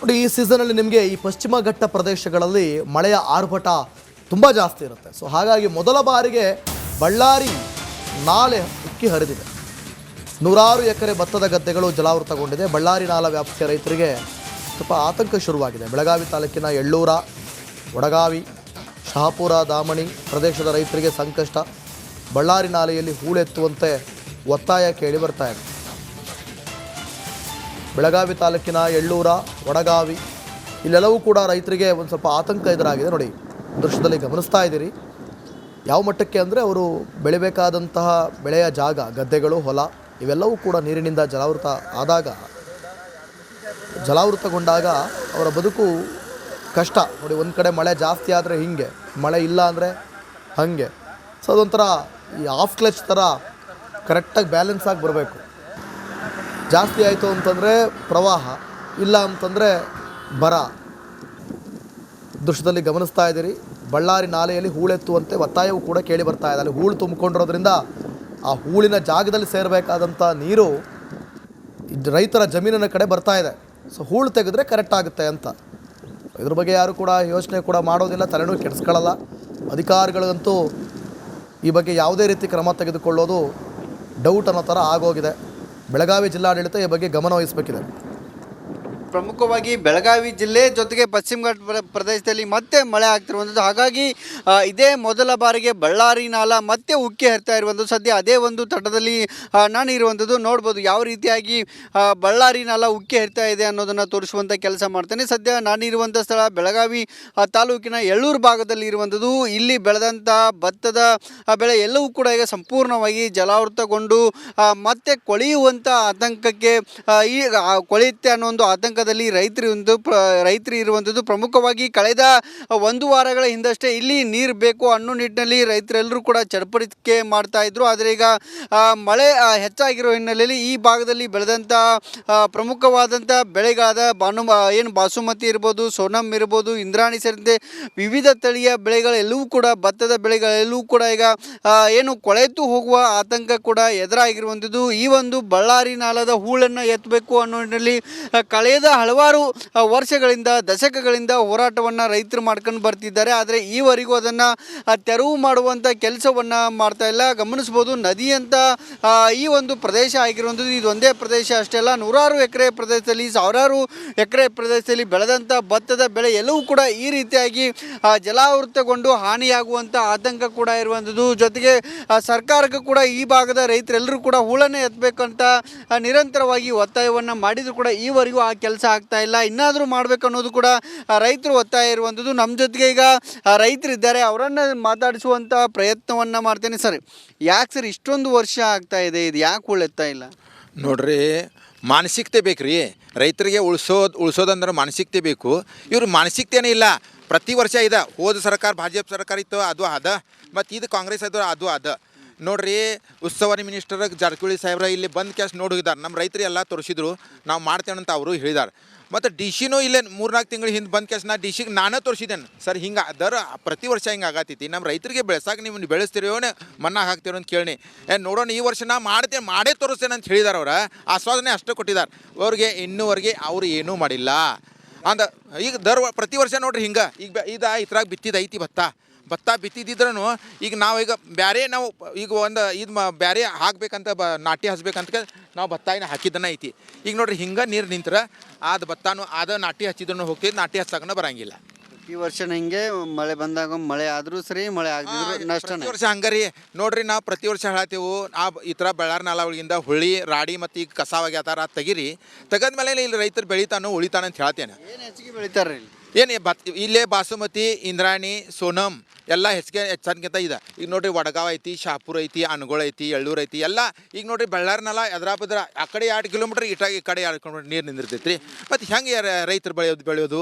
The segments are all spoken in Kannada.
ನೋಡಿ, ಈ ಸೀಸನಲ್ಲಿ ನಿಮಗೆ ಈ ಪಶ್ಚಿಮ ಘಟ್ಟ ಪ್ರದೇಶಗಳಲ್ಲಿ ಮಳೆಯ ಆರ್ಭಟ ತುಂಬ ಜಾಸ್ತಿ ಇರುತ್ತೆ. ಸೊ ಹಾಗಾಗಿ ಮೊದಲ ಬಾರಿಗೆ ಬಳ್ಳಾರಿ ನಾಲೆ ಉಕ್ಕಿ ಹರಿದಿದೆ. ನೂರಾರು ಎಕರೆ ಭತ್ತದ ಗದ್ದೆಗಳು ಜಲಾವೃತಗೊಂಡಿದೆ. ಬಳ್ಳಾರಿ ನಾಲಾ ವ್ಯಾಪ್ತಿಯ ರೈತರಿಗೆ ಸ್ವಲ್ಪ ಆತಂಕ ಶುರುವಾಗಿದೆ. ಬೆಳಗಾವಿ ತಾಲೂಕಿನ ಎಳ್ಳೂರ, ವಡಗಾವಿ, ಶಹಾಪುರ, ದಾಮಣಿ ಪ್ರದೇಶದ ರೈತರಿಗೆ ಸಂಕಷ್ಟ. ಬಳ್ಳಾರಿ ನಾಲೆಯಲ್ಲಿ ಹೂಳೆತ್ತುವಂತೆ ಒತ್ತಾಯ ಕೇಳಿ ಬರ್ತಾ ಇದೆ. ಬೆಳಗಾವಿ ತಾಲೂಕಿನ ಎಳ್ಳೂರ, ವಡಗಾವಿ ಇಲ್ಲೆಲ್ಲವೂ ಕೂಡ ರೈತರಿಗೆ ಒಂದು ಸ್ವಲ್ಪ ಆತಂಕ ಎದುರಾಗಿದೆ. ನೋಡಿ, ದೃಶ್ಯದಲ್ಲಿ ಗಮನಿಸ್ತಾ ಇದ್ದೀರಿ ಯಾವ ಮಟ್ಟಕ್ಕೆ ಅಂದರೆ ಅವರು ಬೆಳಿಬೇಕಾದಂತಹ ಬೆಳೆಯ ಜಾಗ, ಗದ್ದೆಗಳು, ಹೊಲ ಇವೆಲ್ಲವೂ ಕೂಡ ನೀರಿನಿಂದ ಜಲಾವೃತಗೊಂಡಾಗ ಅವರ ಬದುಕು ಕಷ್ಟ. ನೋಡಿ, ಒಂದು ಕಡೆ ಮಳೆ ಜಾಸ್ತಿ ಆದರೆ ಹಿಂಗೆ, ಮಳೆ ಇಲ್ಲ ಅಂದರೆ ಹಾಗೆ. ಸೊ ಅದೊಂಥರ ಈ ಆಫ್ ಕ್ಲಚ್ ಥರ ಕರೆಕ್ಟಾಗಿ ಬ್ಯಾಲೆನ್ಸ್ ಆಗಿ ಬರಬೇಕು. ಜಾಸ್ತಿ ಆಯಿತು ಅಂತಂದರೆ ಪ್ರವಾಹ, ಇಲ್ಲ ಅಂತಂದರೆ ಬರ. ದೃಶ್ಯದಲ್ಲಿ ಗಮನಿಸ್ತಾ ಇದ್ದೀರಿ ಬಳ್ಳಾರಿ ನಾಲೆಯಲ್ಲಿ ಹೂಳೆತ್ತುವಂತೆ ಒತ್ತಾಯವೂ ಕೂಡ ಕೇಳಿ ಬರ್ತಾ ಇದೆ. ಅಲ್ಲಿ ಹೂಳು ತುಂಬಿಕೊಂಡಿರೋದ್ರಿಂದ ಆ ಹೂಳಿನ ಜಾಗದಲ್ಲಿ ಸೇರಬೇಕಾದಂಥ ನೀರು ರೈತರ ಜಮೀನಿನ ಕಡೆ ಬರ್ತಾ ಇದೆ. ಸೊ ಹೂಳು ತೆಗೆದ್ರೆ ಕರೆಕ್ಟ್ ಆಗುತ್ತೆ ಅಂತ. ಇದ್ರ ಬಗ್ಗೆ ಯಾರು ಕೂಡ ಯೋಚನೆ ಕೂಡ ಮಾಡೋದಿಲ್ಲ, ತಲೆನೂ ಕೆಡಿಸ್ಕೊಳ್ಳಲ್ಲ. ಅಧಿಕಾರಿಗಳಿಗಂತೂ ಈ ಬಗ್ಗೆ ಯಾವುದೇ ರೀತಿ ಕ್ರಮ ತೆಗೆದುಕೊಳ್ಳೋದು ಡೌಟ್ ಅನ್ನೋ ಥರ ಆಗೋಗಿದೆ. ಬೆಳಗಾವಿ ಜಿಲ್ಲಾಡಳಿತ ಈ ಬಗ್ಗೆ ಗಮನ ವಹಿಸಬೇಕಿದೆ. ಪ್ರಮುಖವಾಗಿ ಬೆಳಗಾವಿ ಜಿಲ್ಲೆ ಜೊತೆಗೆ ಪಶ್ಚಿಮ ಘಟ್ಟ ಪ್ರದೇಶದಲ್ಲಿ ಮತ್ತೆ ಮಳೆ ಆಗ್ತಿರುವಂಥದ್ದು. ಹಾಗಾಗಿ ಇದೇ ಮೊದಲ ಬಾರಿಗೆ ಬಳ್ಳಾರಿ ನಾಲಾ ಮತ್ತೆ ಉಕ್ಕಿ ಹರಿತಾ ಇರುವಂಥದ್ದು. ಸದ್ಯ ಅದೇ ಒಂದು ತಟದಲ್ಲಿ ನಾನು ಇರುವಂಥದ್ದು. ನೋಡ್ಬೋದು ಯಾವ ರೀತಿಯಾಗಿ ಬಳ್ಳಾರಿ ನಾಲಾ ಉಕ್ಕಿ ಹರಿತಾ ಇದೆ ಅನ್ನೋದನ್ನು ತೋರಿಸುವಂಥ ಕೆಲಸ ಮಾಡ್ತೇನೆ. ಸದ್ಯ ನಾನಿರುವಂಥ ಸ್ಥಳ ಬೆಳಗಾವಿ ತಾಲೂಕಿನ ಎಳ್ಳೂರು ಭಾಗದಲ್ಲಿ ಇರುವಂಥದ್ದು. ಇಲ್ಲಿ ಬೆಳೆದಂಥ ಭತ್ತದ ಬೆಳೆ ಎಲ್ಲವೂ ಕೂಡ ಈಗ ಸಂಪೂರ್ಣವಾಗಿ ಜಲಾವೃತಗೊಂಡು ಮತ್ತೆ ಕೊಳೆಯುವಂಥ ಆತಂಕಕ್ಕೆ ಈಗ ಕೊಳೆಯುತ್ತೆ ಅನ್ನೋ ಒಂದು ಆತಂಕ ರೈತರು ಇರುವಂಥದ್ದು. ಪ್ರಮುಖವಾಗಿ ಕಳೆದ ಒಂದು ವಾರಗಳ ಹಿಂದಷ್ಟೇ ಇಲ್ಲಿ ನೀರು ಬೇಕು ಅನ್ನೋ ನಿಟ್ಟಿನಲ್ಲಿ ರೈತರೆಲ್ಲರೂ ಕೂಡ ಚಡಪಡಿಕೆ ಮಾಡ್ತಾ ಇದ್ರು. ಆದರೆ ಈಗ ಮಳೆ ಹೆಚ್ಚಾಗಿರೋ ಹಿನ್ನೆಲೆಯಲ್ಲಿ ಈ ಭಾಗದಲ್ಲಿ ಬೆಳೆದಂಥ ಪ್ರಮುಖವಾದಂಥ ಬೆಳೆಗಳಾದ ಬಾಸುಮತಿ ಇರ್ಬೋದು, ಸೋನಮ್ ಇರ್ಬೋದು, ಇಂದ್ರಾಣಿ ಸೇರಿದಂತೆ ವಿವಿಧ ತಳಿಯ ಬೆಳೆಗಳೆಲ್ಲವೂ ಕೂಡ, ಭತ್ತದ ಬೆಳೆಗಳೆಲ್ಲವೂ ಕೂಡ ಈಗ ಕೊಳೆತು ಹೋಗುವ ಆತಂಕ ಕೂಡ ಎದುರಾಗಿರುವಂಥದ್ದು. ಈ ಒಂದು ಬಳ್ಳಾರಿ ನಾಲದ ಹೂಳನ್ನು ಎತ್ತಬೇಕು ಅನ್ನೋ ನಿಟ್ಟಿನಲ್ಲಿ ಕಳೆದ ಹಲವಾರು ವರ್ಷಗಳಿಂದ, ದಶಕಗಳಿಂದ ಹೋರಾಟವನ್ನು ರೈತರು ಮಾಡ್ಕೊಂಡು ಬರ್ತಿದ್ದಾರೆ. ಆದರೆ ಈವರೆಗೂ ಅದನ್ನು ತೆರವು ಮಾಡುವಂಥ ಕೆಲಸವನ್ನು ಮಾಡ್ತಾ ಇಲ್ಲ. ಗಮನಿಸ್ಬೋದು, ನದಿಯಂಥ ಈ ಒಂದು ಪ್ರದೇಶ ಆಗಿರುವಂಥದ್ದು. ಇದೊಂದೇ ಪ್ರದೇಶ ಅಷ್ಟೇ ಅಲ್ಲ, ನೂರಾರು ಎಕರೆ ಪ್ರದೇಶದಲ್ಲಿ, ಸಾವಿರಾರು ಎಕರೆ ಪ್ರದೇಶದಲ್ಲಿ ಬೆಳೆದಂಥ ಭತ್ತದ ಬೆಳೆ ಎಲ್ಲವೂ ಕೂಡ ಈ ರೀತಿಯಾಗಿ ಜಲಾವೃತಗೊಂಡು ಹಾನಿಯಾಗುವಂಥ ಆತಂಕ ಕೂಡ ಇರುವಂಥದ್ದು. ಜೊತೆಗೆ ಸರ್ಕಾರಕ್ಕೂ ಕೂಡ ಈ ಭಾಗದ ರೈತರೆಲ್ಲರೂ ಕೂಡ ಹೂಳನ್ನೇ ಎತ್ತಬೇಕಂತ ನಿರಂತರವಾಗಿ ಒತ್ತಾಯವನ್ನು ಮಾಡಿದರೂ ಕೂಡ ಈವರೆಗೂ ಆ ಕೆಲಸ ಆಗ್ತಾ ಇಲ್ಲ. ಇನ್ನಾದರೂ ಮಾಡಬೇಕು ಅನ್ನೋದು ಕೂಡ ರೈತರು ಒತ್ತಾಯ ಇರುವಂಥದ್ದು. ನಮ್ಮ ಜೊತೆಗೆ ಈಗ ರೈತರಿದ್ದಾರೆ, ಅವರನ್ನು ಮಾತಾಡಿಸುವಂಥ ಪ್ರಯತ್ನವನ್ನು ಮಾಡ್ತೇನೆ. ಸರ್, ಯಾಕೆ ಸರ್ ಇಷ್ಟೊಂದು ವರ್ಷ ಆಗ್ತಾ ಇದೆ, ಇದು ಯಾಕೆ ಉಳೆತ್ತಾ ಇಲ್ಲ? ನೋಡ್ರಿ, ಮಾನಸಿಕತೆ ಬೇಕು ರೀ ರೈತರಿಗೆ. ಉಳಿಸೋದಂದ್ರೆ ಮಾನಸಿಕತೆ ಬೇಕು. ಇವ್ರ ಮಾನಸಿಕತೆನೇ ಇಲ್ಲ. ಪ್ರತಿ ವರ್ಷ ಇದೆ. ಹೋದ ಸರ್ಕಾರ ಭಾಜಪ ಸರ್ಕಾರ ಇತ್ತು, ಅದು ಅದ. ಮತ್ತು ಇದು ಕಾಂಗ್ರೆಸ್ ಅದು, ಅದು ಅದ. ನೋಡ್ರಿ, ಉಸ್ತುವಾರಿ ಮಿನಿಸ್ಟರ್ ಜಾರಕಿಹೊಳಿ ಸಾಹೇಬ್ರ ಇಲ್ಲಿ ಬಂದು ಕ್ಯಾಶ್ ಹೋಗಿದ್ದಾರೆ. ನಮ್ಮ ರೈತರು ಎಲ್ಲ ತೋರಿಸಿದ್ರು, ನಾವು ಮಾಡ್ತೇವಂತ ಅವರು ಹೇಳಿದ್ದಾರೆ. ಮತ್ತು ಡಿ ಸಿನೂ ಇಲ್ಲೇ 3-4 ತಿಂಗಳು ಹಿಂದೆ ಬಂದು ಕ್ಯಾಶ್ ಡಿ ಸಿಗೆ ನಾನೇ ತೋರಿಸಿದ್ದೇನೆ. ಸರ್, ಹಿಂಗೆ ಅದರ ಪ್ರತಿ ವರ್ಷ ಹಿಂಗೆ ಆಗತ್ತೈತಿ. ನಮ್ಮ ರೈತರಿಗೆ ಬೆಳೆಸಾಕೆ ನೀವು ಬೆಳೆಸ್ತೀರೋ ಮನ್ನಾ ಹಾಕ್ತೀರೋ ಅಂತ ಕೇಳಿ ನೋಡೋಣ. ಈ ವರ್ಷ ನಾ ಮಾಡೇ ತೋರಿಸ್ತೇನೆ ಅಂತ ಹೇಳಿದಾರೆ. ಅವ್ರು ಆಶ್ವಾಸನೆ ಅಷ್ಟೇ ಕೊಟ್ಟಿದ್ದಾರೆ. ಅವ್ರಿಗೆ ಇನ್ನೂವರೆಗೆ ಅವರು ಏನೂ ಮಾಡಿಲ್ಲ ಅಂದ. ಈಗ ಪ್ರತಿ ವರ್ಷ ನೋಡ್ರಿ ಹಿಂಗೆ ಈಗ ಇದ್ರಾಗ ಬಿತ್ತಿದೈತಿ ಭತ್ತ ಬಿತ್ತಿದ್ರೂ ಈಗ ನಾವು ಇದು ಬೇರೆ ಹಾಕ್ಬೇಕಂತ ನಾಟಿ ಹಚ್ಬೇಕಂತ ನಾವು ಭತ್ತ ಹಾಕಿದ್ದನ್ನ ಐತಿ. ಈಗ ನೋಡ್ರಿ ಹಿಂಗೆ ನೀರು ನಿಂತ್ರೆ ಅದು ಭತ್ತನೂ ನಾಟಿ ಹಚ್ಚಿದ್ರೂ ಹೋಗ್ತಿದ್ದು, ನಾಟಿ ಹಚ್ಚಕ್ಕೂ ಬರೋಂಗಿಲ್ಲ. ಈ ವರ್ಷ ಹಿಂಗೆ ಮಳೆ ಬಂದಾಗ ಮಳೆ ಆದರೂ ಸರಿ, ಮಳೆ ಆಗಿದ್ರು ನಷ್ಟ. ಪ್ರತಿ ವರ್ಷ ಹಂಗೆ ರೀ. ನೋಡ್ರಿ, ನಾವು ಪ್ರತಿ ವರ್ಷ ಹೇಳತ್ತೀವಿ ಈ ಥರ ಬಳ್ಳಾರಿ ನಾಲಾ ಒಳಗಿಂದ ಹುಳಿ ರಾಡಿ ಮತ್ತು ಈಗ ಕಸಾವಾಗ್ಯಾತಾರ ತೆಗೀರಿ. ತೆಗೆದ್ಮೇಲೆ ಇಲ್ಲಿ ರೈತರು ಬೆಳಿತಾನೋ ಉಳಿತಾನೆ ಅಂತ ಹೇಳ್ತೇನೆ. ಏನು ಹೆಚ್ಚಿಗೆ ಬೆಳಿತಾರೆ ಇಲ್ಲೇ ಬಾಸುಮತಿ, ಇಂದ್ರಾಣಿ, ಸೋನಮ್ ಎಲ್ಲ ಹೆಚ್ಚನ್ಕಿಂತ ಇದೆ. ಈಗ ನೋಡ್ರಿ, ವಡಗಾವ್ ಐತಿ, ಶಹಾಪುರ ಐತಿ, ಅನಗೋಳ ಐತಿ, ಎಳ್ಳೂರು ಐತಿ ಎಲ್ಲ. ಈಗ ನೋಡ್ರಿ, ಬಳ್ಳಾರಿ ನಾಲಾ ಎದ್ರ ಆ ಕಡೆ 2 ಕಿಲೋಮೀಟ್ರ್ ಈ ಕಡೆ 2 ಕಿಲೋಮೀಟ್ರ್ ನೀರು ನಿಂದಿರ್ತೈತಿ ರೀ. ಮತ್ತು ಹೆಂಗೆ ರೈತರು ಬೆಳೆಯೋದು?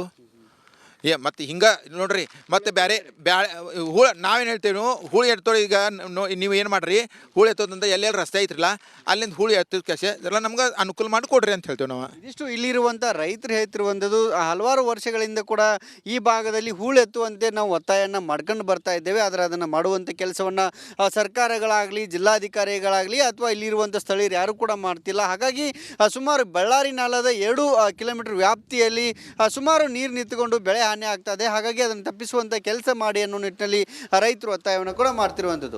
ಮತ್ತು ಹಿಂಗೆ ನೋಡ್ರಿ ಮತ್ತು ಬೇರೆ ಬ್ಯಾಳೆ ಹೂಳು ನಾವೇನು ಹೇಳ್ತೇವೆ ನೀವು ಹೂಳು ಎತ್ತೋಳಿ ಈಗ ನೀವು ಏನು ಮಾಡಿರಿ ಹೂಳು ಎತ್ತೋದಂತ ಎಲ್ಲೆಲ್ಲಿ ರಸ್ತೆ ಐತ್ರಲ್ಲ ಅಲ್ಲಿಂದ ಹೂಳು ಎತ್ತದ ಕೆಸೆ ಇದೆಲ್ಲ ನಮ್ಗೆ ಅನುಕೂಲ ಮಾಡಿ ಕೊಡ್ರಿ ಅಂತ ಹೇಳ್ತೇವೆ ನಾವು. ಇದಿಷ್ಟು ಇಲ್ಲಿರುವಂಥ ರೈತರು ಹೇಳ್ತಿರುವಂಥದ್ದು ಹಲವಾರು ವರ್ಷಗಳಿಂದ ಕೂಡ ಈ ಭಾಗದಲ್ಲಿ ಹೂಳು ಎತ್ತುವಂತೆ ನಾವು ಒತ್ತಾಯವನ್ನು ಮಾಡ್ಕೊಂಡು ಬರ್ತಾ ಇದ್ದೇವೆ. ಆದರೆ ಅದನ್ನು ಮಾಡುವಂಥ ಕೆಲಸವನ್ನು ಸರ್ಕಾರಗಳಾಗಲಿ ಜಿಲ್ಲಾಧಿಕಾರಿಗಳಾಗಲಿ ಅಥವಾ ಇಲ್ಲಿರುವಂಥ ಸ್ಥಳೀಯರು ಯಾರು ಕೂಡ ಮಾಡ್ತಿಲ್ಲ. ಹಾಗಾಗಿ ಸುಮಾರು ಬಳ್ಳಾರಿ ನಾಲದ 2 ಕಿಲೋಮೀಟರ್ ವ್ಯಾಪ್ತಿಯಲ್ಲಿ ಸುಮಾರು ನೀರು ನಿಂತುಕೊಂಡು ಬೆಳೆ ಹಾನಿ ಆಗ್ತಾ ಇದೆ. ಹಾಗಾಗಿ ಅದನ್ನು ತಪ್ಪಿಸುವಂಥ ಕೆಲಸ ಮಾಡಿ ಅನ್ನೋ ನಿಟ್ಟಿನಲ್ಲಿ ರೈತರು ಒತ್ತಾಯವನ್ನು ಕೂಡ ಮಾಡ್ತಿರುವಂಥದ್ದು.